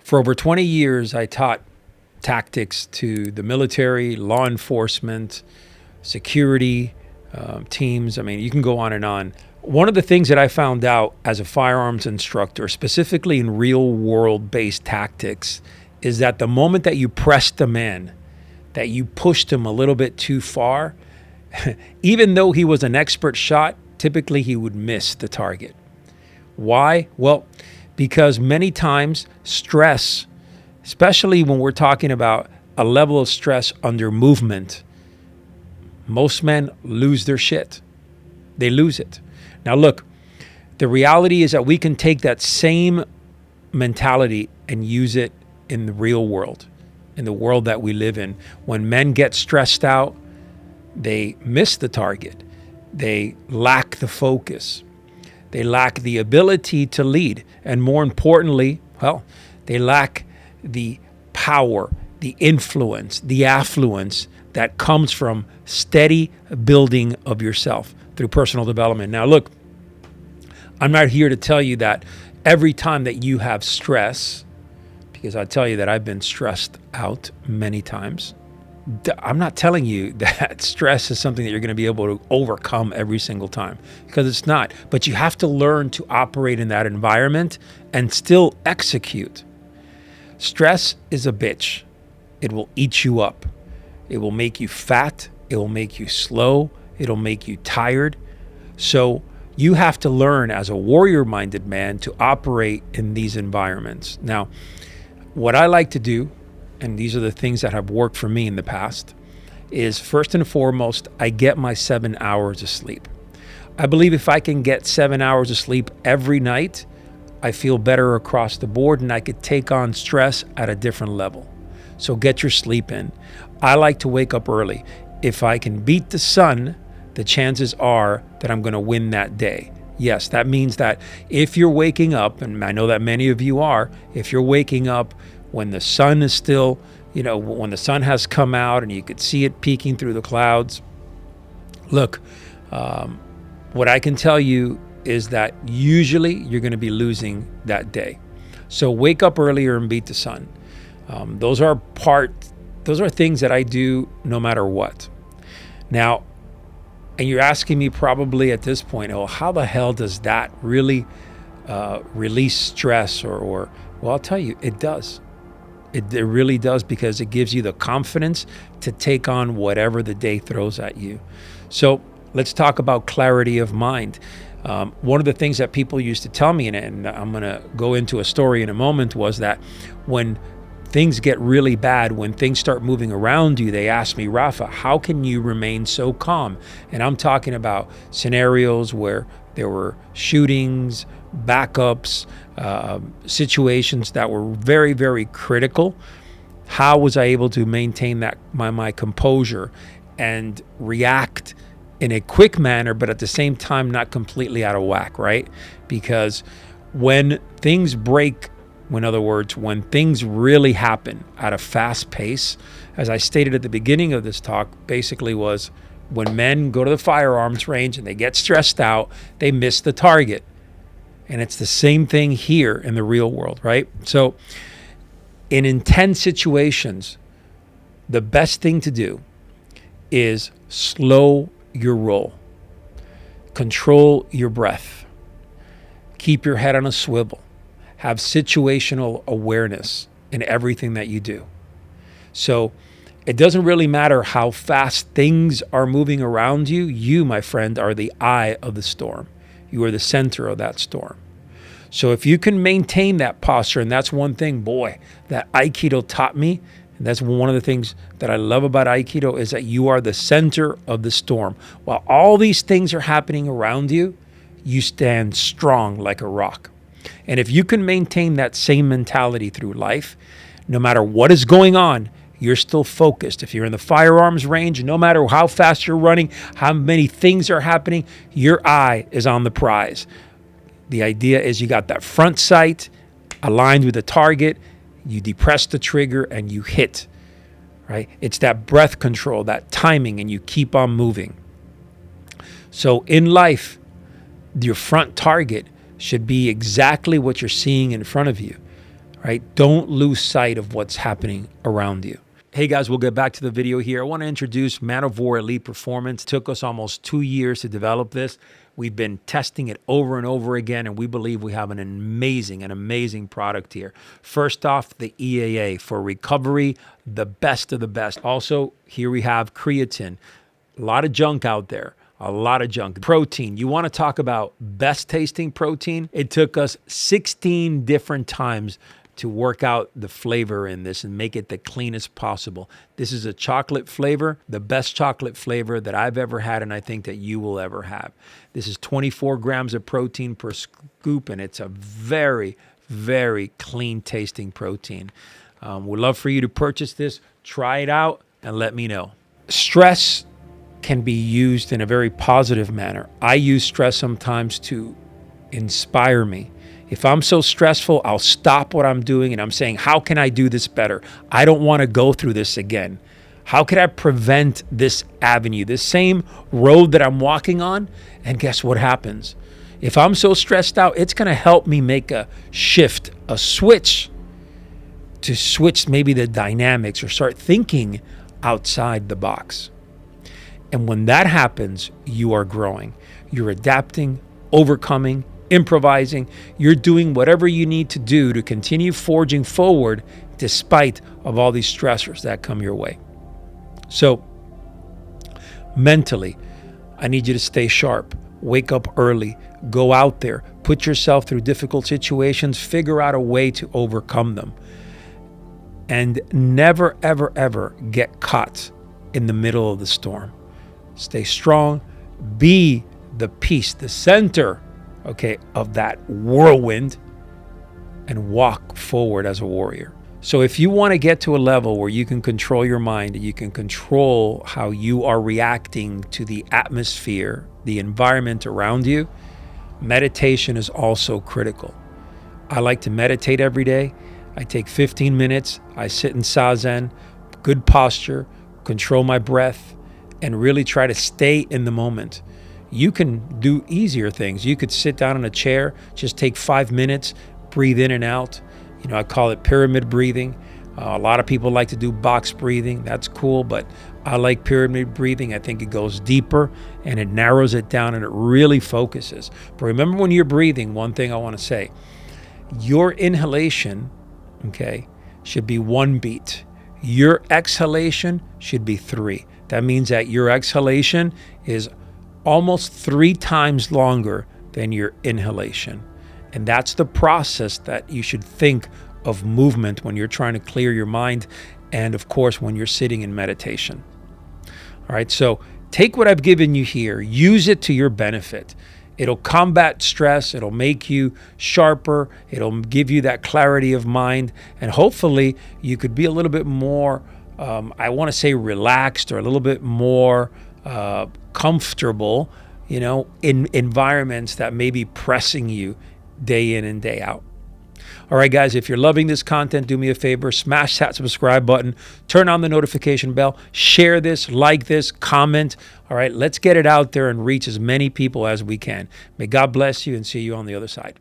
For over 20 years, I taught tactics to the military, law enforcement, security teams. I mean, you can go on and on. One of the things that I found out as a firearms instructor, specifically in real world based tactics, is that the moment that you pressed the man, that you pushed him a little bit too far, even though he was an expert shot, typically he would miss the target. Why? Well, because many times stress, especially when we're talking about a level of stress under movement, most men lose their shit. They lose it. Now look, the reality is that we can take that same mentality and use it in the real world, in the world that we live in. When men get stressed out, they miss the target. They lack the focus. They lack the ability to lead. And more importantly, well, they lack the power, the influence, the affluence that comes from steady building of yourself through personal development. Now, look, I'm not here to tell you that every time that you have stress, because I tell you that I've been stressed out many times. I'm not telling you that stress is something that you're going to be able to overcome every single time, because it's not. But you have to learn to operate in that environment and still execute. Stress is a bitch. It will eat you up. It will make you fat. It will make you slow. It'll make you tired. So you have to learn as a warrior-minded man to operate in these environments. Now, what I like to do, and these are the things that have worked for me in the past, is first and foremost, I get my 7 hours of sleep. I believe if I can get 7 hours of sleep every night, I feel better across the board and I could take on stress at a different level. So get your sleep in. I like to wake up early. If I can beat the sun, the chances are that I'm going to win that day. Yes, that means that if you're waking up, and I know that many of you are, if you're waking up when the sun is still, when the sun has come out and you could see it peeking through the clouds, look, what I can tell you is that usually you're going to be losing that day. So wake up earlier and beat the sun. Those are things that I do no matter what. Now, and you're asking me probably at this point, oh, how the hell does that really release stress? Or well, I'll tell you, it does. It really does, because it gives you the confidence to take on whatever the day throws at you. So let's talk about clarity of mind. One of the things that people used to tell me, and I'm going to go into a story in a moment, was that when things get really bad, when things start moving around you, they ask me, Rafa, how can you remain so calm? And I'm talking about scenarios where there were shootings, backups, situations that were very, very critical. How was I able to maintain that my composure and react in a quick manner, but at the same time not completely out of whack, right? Because when things break, in other words, when things really happen at a fast pace, as I stated at the beginning of this talk, basically was when men go to the firearms range and they get stressed out, they miss the target. And it's the same thing here in the real world, right? So in intense situations, the best thing to do is slow your roll, control your breath, keep your head on a swivel, have situational awareness in everything that you do. So it doesn't really matter how fast things are moving around you. You, my friend, are the eye of the storm. You are the center of that storm. So if you can maintain that posture, and that's one thing, boy, that Aikido taught me, and that's one of the things that I love about Aikido, is that you are the center of the storm. While all these things are happening around you, you stand strong like a rock. And if you can maintain that same mentality through life, no matter what is going on, you're still focused. If you're in the firearms range, no matter how fast you're running, how many things are happening, your eye is on the prize. The idea is you got that front sight aligned with the target, you depress the trigger and you hit, right? It's that breath control, that timing, and you keep on moving. So in life, your front target should be exactly what you're seeing in front of you, right? Don't lose sight of what's happening around you. Hey guys, we'll get back to the video here. I want to introduce Man of War Elite Performance. It took us almost 2 years to develop this. We've been testing it over and over again, and we believe we have an amazing product here. First off, the EAA for recovery, the best of the best. Also, here we have creatine. A lot of junk out there. A lot of junk. Protein. You want to talk about best tasting protein? It took us 16 different times to work out the flavor in this and make it the cleanest possible. This is a chocolate flavor, the best chocolate flavor that I've ever had, and I think that you will ever have. This is 24 grams of protein per scoop, and it's a very, very clean tasting protein. We'd love for you to purchase this, try it out, and let me know. Stress can be used in a very positive manner. I use stress sometimes to inspire me. If I'm so stressful, I'll stop what I'm doing and I'm saying, how can I do this better? I don't want to go through this again. How can I prevent this avenue, this same road that I'm walking on? And guess what happens? If I'm so stressed out, it's going to help me make a shift, a switch, to switch maybe the dynamics or start thinking outside the box. And when that happens, you are growing. You're adapting, overcoming, improvising. You're doing whatever you need to do to continue forging forward despite of all these stressors that come your way. So mentally, I need you to stay sharp, wake up early, go out there, put yourself through difficult situations, figure out a way to overcome them, and never, ever, ever get caught in the middle of the storm. Stay strong, be the peace, the center, okay, of that whirlwind, and walk forward as a warrior. So if you want to get to a level where you can control your mind, you can control how you are reacting to the atmosphere, the environment around you, meditation is also critical. I like to meditate every day. I take 15 minutes. I sit in Zazen, good posture, control my breath, and really try to stay in the moment. You can do easier things. You could sit down in a chair, just take 5 minutes, breathe in and out. You know, I call it pyramid breathing. A lot of people like to do box breathing. That's cool, but I like pyramid breathing. I think it goes deeper and it narrows it down and it really focuses. But remember, when you're breathing, one thing I want to say, your inhalation, okay, should be 1 beat. Your exhalation should be 3. That means that your exhalation is almost 3 times longer than your inhalation. And that's the process that you should think of movement when you're trying to clear your mind, and of course when you're sitting in meditation. All right, so take what I've given you here, use it to your benefit. It'll combat stress, it'll make you sharper, it'll give you that clarity of mind, and hopefully you could be a little bit more, I want to say relaxed, or a little bit more comfortable, you know, in environments that may be pressing you day in and day out. All right, guys, if you're loving this content, do me a favor, smash that subscribe button, turn on the notification bell, share this, like this, comment. All right, let's get it out there and reach as many people as we can. May God bless you, and see you on the other side.